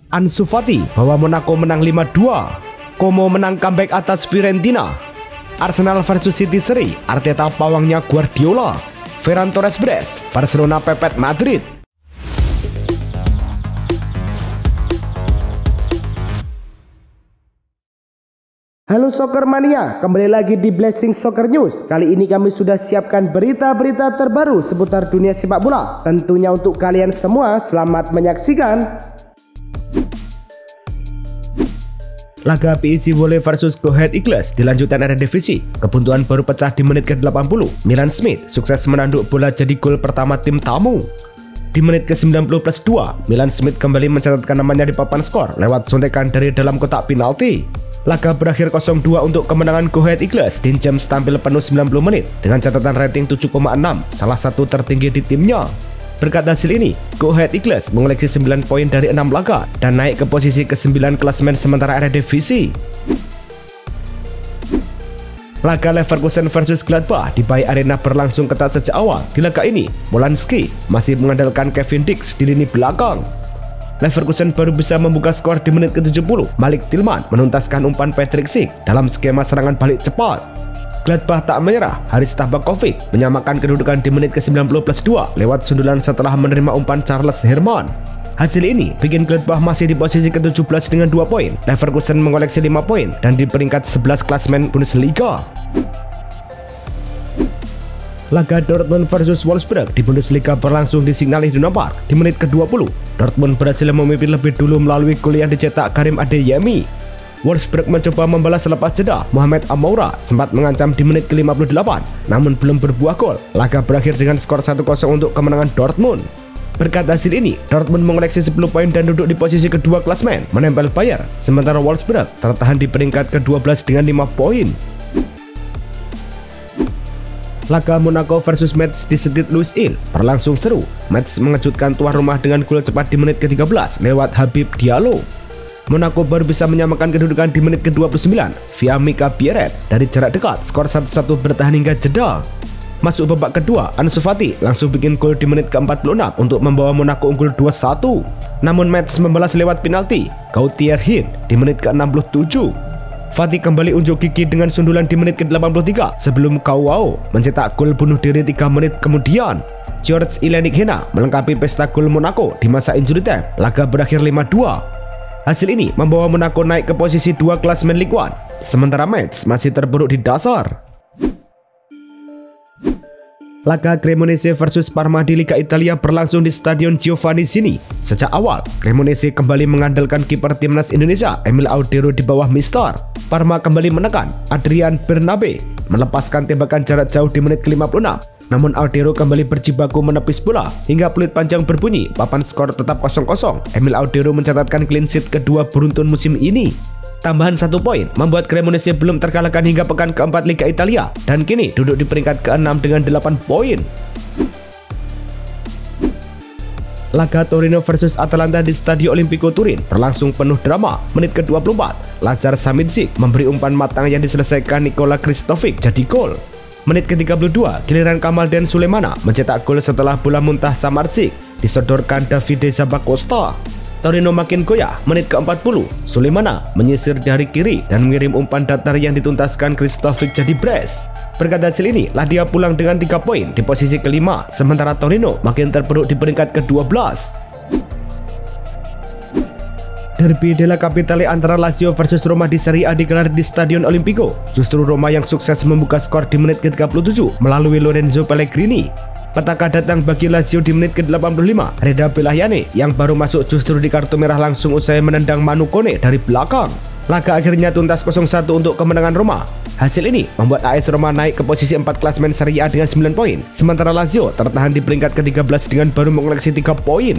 Ansu Fati bawa Monaco menang 5-2. Como menang comeback atas Fiorentina. Arsenal versus City seri, Arteta pawangnya Guardiola. Ferran Torres beres, Barcelona pepet Madrid. Halo Soccer Mania, kembali lagi di Blessing Soccer News. Kali ini kami sudah siapkan berita-berita terbaru seputar dunia sepak bola. Tentunya untuk kalian semua, selamat menyaksikan. Laga PSV Zwolle versus Go Ahead Eagles di lanjutan Eredivisie. Kebuntuan baru pecah di menit ke-80. Milan Smith sukses menanduk bola jadi gol pertama tim tamu. Di menit ke-90+2, Milan Smith kembali mencatatkan namanya di papan skor lewat sontekan dari dalam kotak penalti. Laga berakhir 0-2 untuk kemenangan Go Ahead Eagles. Dean James tampil penuh 90 menit dengan catatan rating 7,6, salah satu tertinggi di timnya. Berkat hasil ini, Go Ahead Eagles mengoleksi 9 poin dari 6 laga dan naik ke posisi ke-9 klasemen sementara Eredivisie. Laga Leverkusen versus Gladbach di Bayer Arena berlangsung ketat sejak awal. Di laga ini, Molanski masih mengandalkan Kevin Dix di lini belakang. Leverkusen baru bisa membuka skor di menit ke-70. Malik Tillman menuntaskan umpan Patrick Schick dalam skema serangan balik cepat. Gladbach tak menyerah. Haris Tabakovic menyamakan kedudukan di menit ke-90+2 lewat sundulan setelah menerima umpan Charles Herman. Hasil ini bikin Gladbach masih di posisi ke-17 dengan 2 poin. Leverkusen mengoleksi 5 poin dan di peringkat 11 klasemen Bundesliga. Laga Dortmund versus Wolfsburg di Bundesliga berlangsung di Signal Iduna Park. Di menit ke-20, Dortmund berhasil memimpin lebih dulu melalui gol yang dicetak Karim Adeyemi. Wolfsburg mencoba membalas selepas jeda. Mohamed Amoura sempat mengancam di menit ke-58, namun belum berbuah gol. Laga berakhir dengan skor 1-0 untuk kemenangan Dortmund. Berkat hasil ini, Dortmund mengoleksi 10 poin dan duduk di posisi kedua klasemen, menempel Bayer, sementara Wolfsburg tertahan di peringkat ke-12 dengan 5 poin. Laga Monaco versus Metz di Stade Louis Hill berlangsung seru. Metz mengejutkan tuan rumah dengan gol cepat di menit ke-13 lewat Habib Diallo. Monaco baru bisa menyamakan kedudukan di menit ke-29 via Mika Bierret dari jarak dekat. Skor 1-1 bertahan hingga jeda. Masuk babak kedua, Ansu Fati langsung bikin gol di menit ke-46 untuk membawa Monaco unggul 2-1. Namun Metz membalas lewat penalti Gauthier Hin di menit ke-67. Fati kembali unjuk gigi dengan sundulan di menit ke-83 sebelum Kauao mencetak gol bunuh diri 3 menit kemudian. George Ilenik Hena melengkapi pesta gol Monaco di masa injury time. Laga berakhir 5-2. Hasil ini membawa Monaco naik ke posisi 2 klasemen Ligue 1, sementara Metz masih terpuruk di dasar. Laga Cremonese versus Parma di Liga Italia berlangsung di Stadion Giovanni Zini. Sejak awal, Cremonese kembali mengandalkan kiper timnas Indonesia Emil Audero di bawah Mister. Parma kembali menekan. Adrian Bernabe melepaskan tembakan jarak jauh di menit ke-56. Namun Audero kembali berjibaku menepis bola hingga peluit panjang berbunyi. Papan skor tetap 0-0. Emil Audero mencatatkan clean sheet kedua beruntun musim ini. Tambahan 1 poin membuat Cremonese belum terkalahkan hingga pekan keempat Liga Italia dan kini duduk di peringkat ke-6 dengan 8 poin. Laga Torino versus Atalanta di Stadio Olimpico Turin berlangsung penuh drama. Menit ke-24, Lazar Saminčić memberi umpan matang yang diselesaikan Nikola Kristovic jadi gol. Menit ke-32, giliran Kamaldeen Sulemana mencetak gol setelah bola muntah Samardzic disodorkan Davide Zappacosta. Torino makin goyah. Menit ke-40, Sulemana menyisir dari kiri dan mengirim umpan datar yang dituntaskan Kristovic jadi brace. Berkat hasil ini, Ladia pulang dengan 3 poin di posisi ke-5, sementara Torino makin terpuruk di peringkat ke-12. Derby della Capitale antara Lazio versus Roma di Serie A digelar di Stadion Olimpico. Justru Roma yang sukses membuka skor di menit ke-37 melalui Lorenzo Pellegrini. Petaka datang bagi Lazio di menit ke-85. Reda Belahyane yang baru masuk justru di kartu merah langsung usai menendang Manu Kone dari belakang. Laga akhirnya tuntas 0-1 untuk kemenangan Roma. Hasil ini membuat AS Roma naik ke posisi 4 klasemen Serie A dengan 9 poin. Sementara Lazio tertahan di peringkat ke-13 dengan baru mengoleksi 3 poin.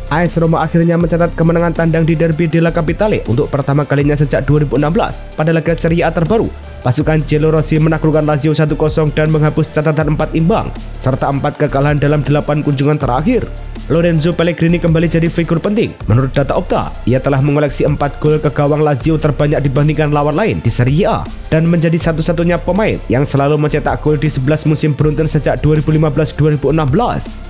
AS Roma akhirnya mencatat kemenangan tandang di Derby della Capitale untuk pertama kalinya sejak 2016. Pada laga Serie A terbaru, pasukan Giallorossi menaklukkan Lazio 1-0 dan menghapus catatan 4 imbang serta 4 kekalahan dalam 8 kunjungan terakhir. Lorenzo Pellegrini kembali jadi figur penting. Menurut data Opta, ia telah mengoleksi 4 gol ke gawang Lazio terbanyak dibandingkan lawan lain di Serie A dan menjadi satu-satunya pemain yang selalu mencetak gol di 11 musim beruntun sejak 2015-2016.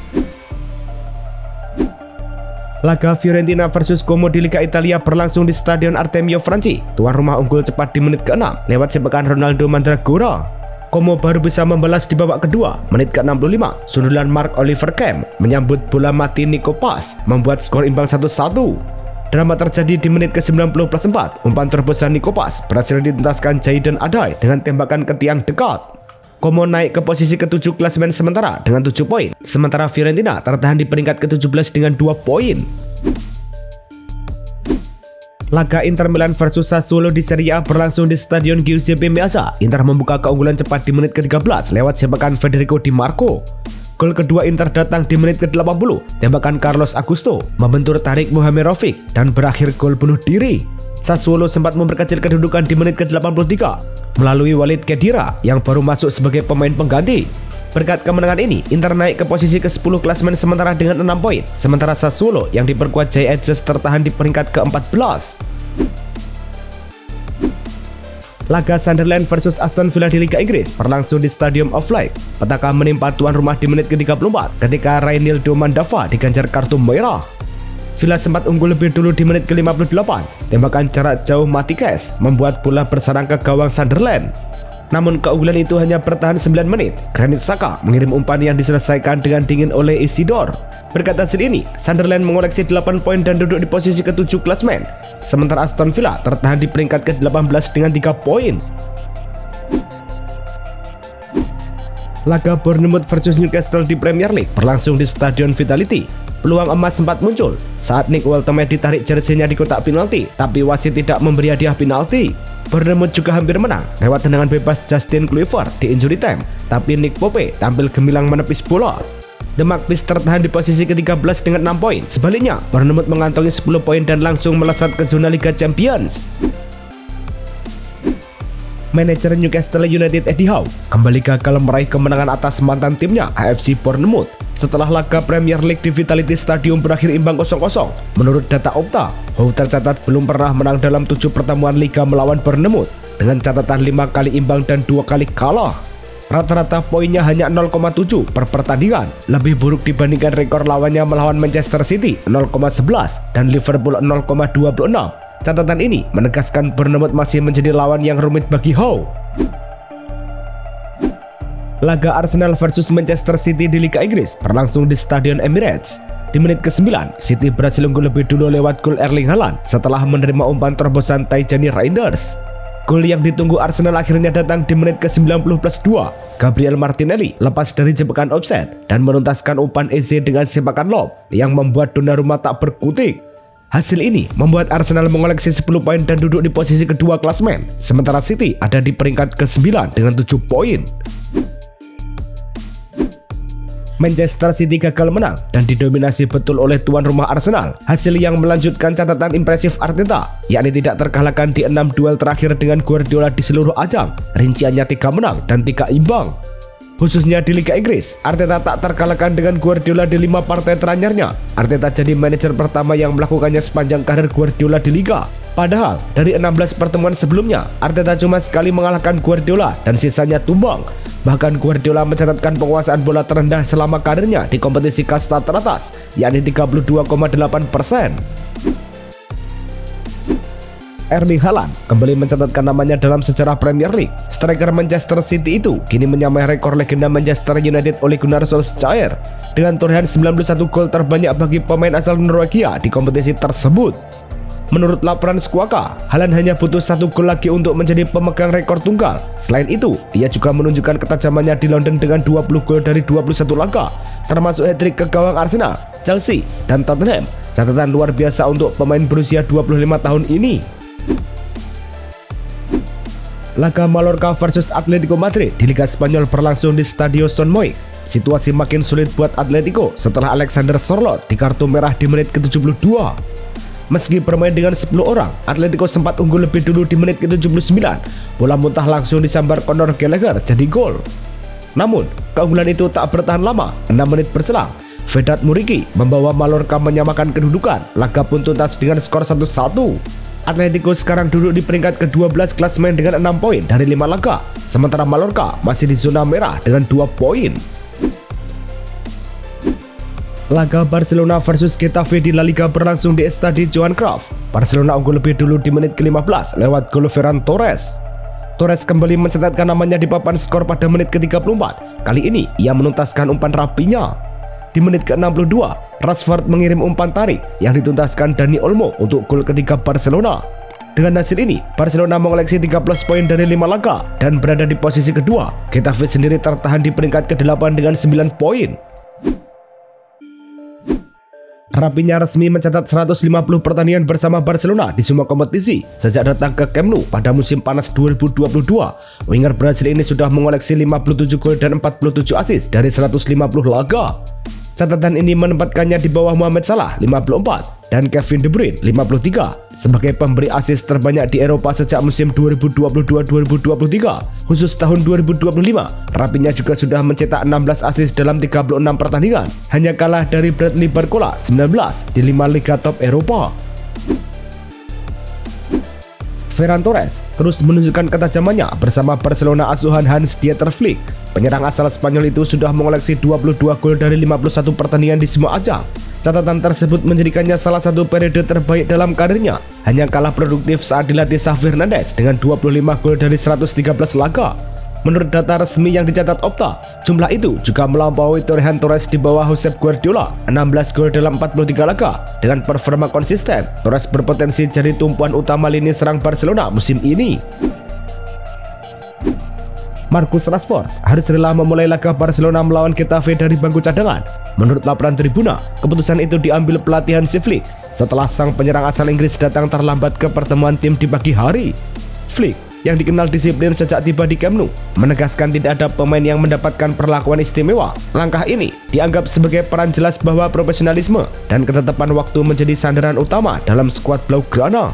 Laga Fiorentina versus Como di Liga Italia berlangsung di Stadion Artemio Franchi. Tuan rumah unggul cepat di menit ke-6 lewat sepakan Ronaldo Mandragora. Como baru bisa membalas di babak kedua, menit ke-65. Sundulan Mark Oliver Kemp menyambut bola mati Nico Paz membuat skor imbang 1-1. Drama terjadi di menit ke-90+4. Umpan terobosan Nico Paz berhasil dituntaskan Jayden Adai dengan tembakan ke tiang dekat. Como naik ke posisi ke-7 klasemen sementara dengan 7 poin, sementara Fiorentina tertahan di peringkat ke-17 dengan 2 poin. Laga Inter Milan versus Sassuolo di Serie A berlangsung di Stadion Giuseppe Meazza. Inter membuka keunggulan cepat di menit ke-13 lewat sepakan Federico Di Marco. Gol kedua Inter datang di menit ke-80, tembakan Carlos Augusto membentur Tarik Muhamerovic dan berakhir gol bunuh diri. Sassuolo sempat memperkecil kedudukan di menit ke-83 melalui Walid Khedira yang baru masuk sebagai pemain pengganti. Berkat kemenangan ini, Inter naik ke posisi ke-10 klasemen sementara dengan 6 poin, sementara Sassuolo yang diperkuat Jay Edges tertahan di peringkat ke-14. Laga Sunderland versus Aston Villa di Liga Inggris berlangsung di Stadium of Light. Petaka menimpa tuan rumah di menit ke-34 ketika Reinildo Mandava diganjar kartu merah. Villa sempat unggul lebih dulu di menit ke-58. Tembakan jarak jauh Matikes membuat bola bersarang ke gawang Sunderland. Namun keunggulan itu hanya bertahan 9 menit. Granit Xhaka mengirim umpan yang diselesaikan dengan dingin oleh Isidore. Berkat hasil ini, Sunderland mengoleksi 8 poin dan duduk di posisi ke-7 klasemen. Sementara Aston Villa tertahan di peringkat ke-18 dengan 3 poin. Laga Bournemouth versus Newcastle di Premier League berlangsung di Stadion Vitality. Peluang emas sempat muncul saat Nick Welteman ditarik jersey-nya di kotak penalti, tapi wasit tidak memberi hadiah penalti. Bournemouth juga hampir menang lewat tendangan bebas Justin Kluivert di injury time, tapi Nick Pope tampil gemilang menepis bola. The Magpies tertahan di posisi ke-13 dengan 6 poin. Sebaliknya, Bournemouth mengantongi 10 poin dan langsung melesat ke zona Liga Champions. Manajer Newcastle United Eddie Howe kembali gagal meraih kemenangan atas mantan timnya AFC Bournemouth setelah laga Premier League di Vitality Stadium berakhir imbang 0-0. Menurut data Opta, Howe tercatat belum pernah menang dalam 7 pertemuan liga melawan Bournemouth dengan catatan 5 kali imbang dan 2 kali kalah. Rata-rata poinnya hanya 0,7 per pertandingan, lebih buruk dibandingkan rekor lawannya melawan Manchester City 0,11 dan Liverpool 0,26. Catatan ini menegaskan Bournemouth masih menjadi lawan yang rumit bagi Howe. Laga Arsenal versus Manchester City di Liga Inggris berlangsung di Stadion Emirates. Di menit ke-9, City berhasil unggul lebih dulu lewat gol Erling Haaland setelah menerima umpan terobosan Tijani Reinders. Gol yang ditunggu Arsenal akhirnya datang di menit ke-90+2. Gabriel Martinelli lepas dari jebakan offside dan menuntaskan umpan Eze dengan sepakan lob yang membuat Donnarumma tak berkutik. Hasil ini membuat Arsenal mengoleksi 10 poin dan duduk di posisi kedua klasemen, sementara City ada di peringkat ke-9 dengan 7 poin. Manchester City gagal menang dan didominasi betul oleh tuan rumah Arsenal, hasil yang melanjutkan catatan impresif Arteta, yakni tidak terkalahkan di 6 duel terakhir dengan Guardiola di seluruh ajang, rinciannya 3 menang dan 3 imbang. Khususnya di Liga Inggris, Arteta tak terkalahkan dengan Guardiola di 5 partai terakhirnya. Arteta jadi manajer pertama yang melakukannya sepanjang karir Guardiola di Liga. Padahal, dari 16 pertemuan sebelumnya, Arteta cuma sekali mengalahkan Guardiola dan sisanya tumbang. Bahkan Guardiola mencatatkan penguasaan bola terendah selama karirnya di kompetisi kasta teratas, yakni 32,8%. Erling Haaland kembali mencatatkan namanya dalam sejarah Premier League. Striker Manchester City itu kini menyamai rekor legenda Manchester United Ole Gunnar Solskjaer dengan torehan 91 gol terbanyak bagi pemain asal Norwegia di kompetisi tersebut. Menurut laporan Squawka, Haaland hanya butuh 1 gol lagi untuk menjadi pemegang rekor tunggal. Selain itu, ia juga menunjukkan ketajamannya di London dengan 20 gol dari 21 laga, termasuk hat-trick ke gawang Arsenal, Chelsea, dan Tottenham. Catatan luar biasa untuk pemain berusia 25 tahun ini. Laga Mallorca versus Atletico Madrid di Liga Spanyol berlangsung di Stadio Son Moix. Situasi makin sulit buat Atletico setelah Alexander Sørloth di kartu merah di menit ke-72. Meski bermain dengan 10 orang, Atletico sempat unggul lebih dulu di menit ke-79. Bola muntah langsung disambar Conor Gallagher jadi gol. Namun, keunggulan itu tak bertahan lama. 6 menit berselang, Vedat Muriqi membawa Mallorca menyamakan kedudukan. Laga pun tuntas dengan skor 1-1. Atletico sekarang duduk di peringkat ke-12 klasemen dengan 6 poin dari 5 laga. Sementara Mallorca masih di zona merah dengan 2 poin. Laga Barcelona versus Getafe di La Liga berlangsung di Estadi Johan Cruyff. Barcelona unggul lebih dulu di menit ke-15 lewat gol Ferran Torres. Torres kembali mencatatkan namanya di papan skor pada menit ke-34. Kali ini ia menuntaskan umpan Rapinya. Di menit ke-62, Rashford mengirim umpan tarik yang dituntaskan Dani Olmo untuk gol ketiga Barcelona. Dengan hasil ini, Barcelona mengoleksi 13 poin dari 5 laga dan berada di posisi kedua. Getafe sendiri tertahan di peringkat ke-8 dengan 9 poin. Rapinya resmi mencatat 150 pertandingan bersama Barcelona di semua kompetisi sejak datang ke Camp Nou pada musim panas 2022. Winger Brasil ini sudah mengoleksi 57 gol dan 47 assist dari 150 laga. Catatan ini menempatkannya di bawah Mohamed Salah 54 dan Kevin De Bruyne 53 sebagai pemberi assist terbanyak di Eropa sejak musim 2022-2023. Khusus tahun 2025, Rapinya juga sudah mencetak 16 assist dalam 36 pertandingan, hanya kalah dari Bradley Barcola 19 di 5 liga top Eropa. Ferran Torres terus menunjukkan ketajamannya bersama Barcelona asuhan Hans-Dieter Flick. Penyerang asal Spanyol itu sudah mengoleksi 22 gol dari 51 pertandingan di semua ajang. Catatan tersebut menjadikannya salah satu periode terbaik dalam karirnya. Hanya kalah produktif saat dilatih Xavi Hernandez dengan 25 gol dari 113 laga. Menurut data resmi yang dicatat Opta, jumlah itu juga melampaui torehan Torres di bawah Josep Guardiola, 16 gol dalam 43 laga. Dengan performa konsisten, Torres berpotensi jadi tumpuan utama lini serang Barcelona musim ini. Marcus Rashford harus rela memulai laga Barcelona melawan Getafe dari bangku cadangan. Menurut laporan Tribuna, keputusan itu diambil pelatihan Flick setelah sang penyerang asal Inggris datang terlambat ke pertemuan tim di pagi hari. Flick, yang dikenal disiplin sejak tiba di Camp Nou, menegaskan tidak ada pemain yang mendapatkan perlakuan istimewa. Langkah ini dianggap sebagai peran jelas bahwa profesionalisme dan ketetapan waktu menjadi sandaran utama dalam skuad Blaugrana.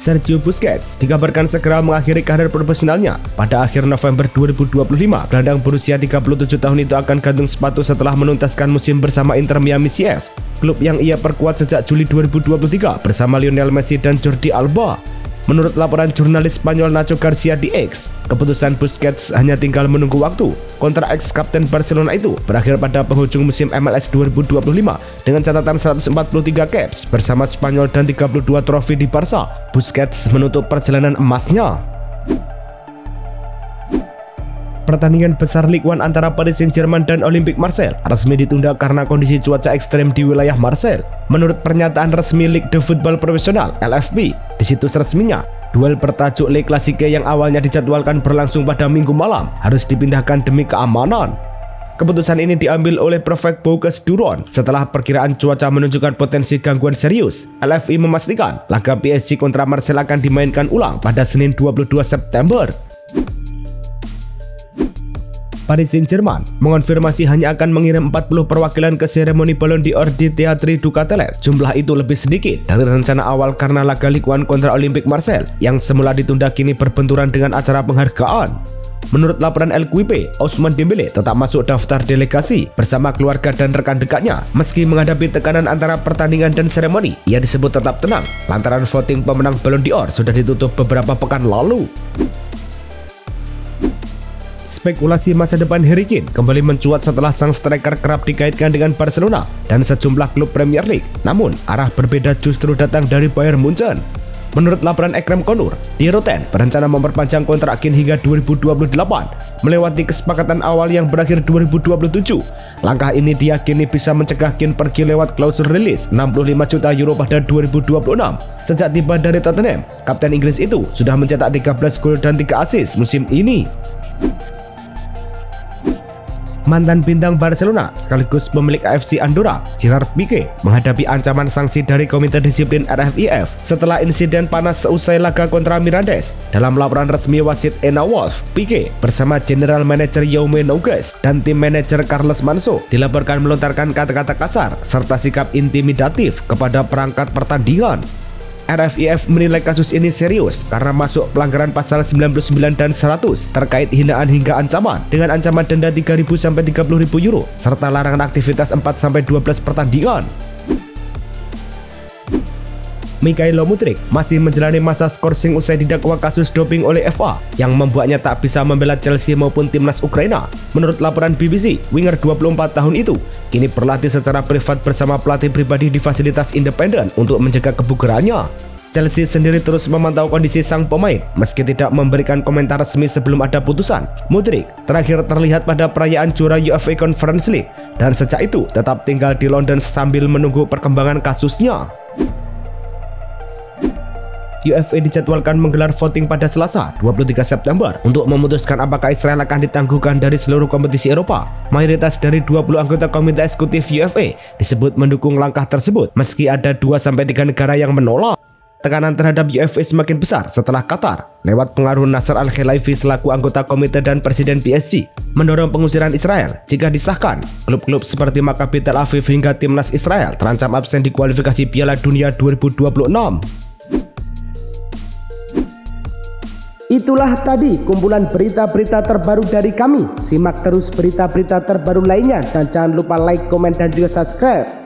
Sergio Busquets dikabarkan segera mengakhiri karir profesionalnya pada akhir November 2025. Gelandang berusia 37 tahun itu akan gantung sepatu setelah menuntaskan musim bersama Inter Miami CF, klub yang ia perkuat sejak Juli 2023 bersama Lionel Messi dan Jordi Alba. Menurut laporan jurnalis Spanyol Nacho Garcia di X, keputusan Busquets hanya tinggal menunggu waktu. Kontrak ex-kapten Barcelona itu berakhir pada penghujung musim MLS 2025 dengan catatan 143 caps bersama Spanyol dan 32 trofi di Barca. Busquets menutup perjalanan emasnya. Pertandingan besar Ligue 1 antara Paris Saint-Germain dan Olympique Marseille resmi ditunda karena kondisi cuaca ekstrem di wilayah Marseille. Menurut pernyataan resmi Ligue de Football Profesional (LFP) di situs resminya, duel bertajuk Le Classique yang awalnya dijadwalkan berlangsung pada Minggu malam harus dipindahkan demi keamanan. Keputusan ini diambil oleh Prefect Bouques Duron setelah perkiraan cuaca menunjukkan potensi gangguan serius. LFI memastikan laga PSG kontra Marseille akan dimainkan ulang pada Senin 22 September. Paris Saint-Germain mengonfirmasi hanya akan mengirim 40 perwakilan ke seremoni Ballon d'Or di Théâtre du Châtelet. Jumlah itu lebih sedikit dari rencana awal karena laga Ligue 1 kontra Olympique Marseille yang semula ditunda kini berbenturan dengan acara penghargaan. Menurut laporan LQP, Ousmane Dembélé tetap masuk daftar delegasi bersama keluarga dan rekan dekatnya. Meski menghadapi tekanan antara pertandingan dan seremoni, ia disebut tetap tenang lantaran voting pemenang Ballon d'Or sudah ditutup beberapa pekan lalu. Spekulasi masa depan Harry Kane kembali mencuat setelah sang striker kerap dikaitkan dengan Barcelona dan sejumlah klub Premier League. Namun, arah berbeda justru datang dari Bayern Munchen. Menurut laporan Ekrem Konur, Die Roten berencana memperpanjang kontrak Kane hingga 2028, melewati kesepakatan awal yang berakhir 2027. Langkah ini diyakini bisa mencegah Kane pergi lewat klausul rilis 65 juta euro pada 2026. Sejak tiba dari Tottenham, kapten Inggris itu sudah mencetak 13 gol dan 3 assist musim ini. Mantan bintang Barcelona sekaligus pemilik AFC Andorra, Gerard Piqué, menghadapi ancaman sanksi dari Komite Disiplin RFIF setelah insiden panas seusai laga kontra Mirandés. Dalam laporan resmi wasit Ena Wolf, Piqué bersama General Manager Jaume Nogues dan tim manajer Carlos Manso dilaporkan melontarkan kata-kata kasar serta sikap intimidatif kepada perangkat pertandingan. RFIF menilai kasus ini serius karena masuk pelanggaran pasal 99 dan 100 terkait hinaan hingga ancaman dengan ancaman denda 3.000 sampai 30.000 euro serta larangan aktivitas 4 sampai 12 pertandingan. Mikhailo Mudryk masih menjalani masa skorsing usai didakwa kasus doping oleh FA yang membuatnya tak bisa membela Chelsea maupun timnas Ukraina. Menurut laporan BBC, winger 24 tahun itu kini berlatih secara privat bersama pelatih pribadi di fasilitas independen untuk menjaga kebugarannya. Chelsea sendiri terus memantau kondisi sang pemain meski tidak memberikan komentar resmi sebelum ada putusan. Mudryk terakhir terlihat pada perayaan juara UEFA Conference League dan sejak itu tetap tinggal di London sambil menunggu perkembangan kasusnya. UEFA dijadwalkan menggelar voting pada Selasa 23 September untuk memutuskan apakah Israel akan ditangguhkan dari seluruh kompetisi Eropa. Mayoritas dari 20 anggota komite eksekutif UEFA disebut mendukung langkah tersebut meski ada 2-3 negara yang menolak. Tekanan terhadap UEFA semakin besar setelah Qatar lewat pengaruh Nasser Al-Khelaifi selaku anggota komite dan presiden PSG mendorong pengusiran Israel. Jika disahkan, klub-klub seperti Maccabi Tel Aviv hingga timnas Israel terancam absen di kualifikasi Piala Dunia 2026. Itulah tadi kumpulan berita-berita terbaru dari kami. Simak terus berita-berita terbaru lainnya dan jangan lupa like, komen, dan juga subscribe.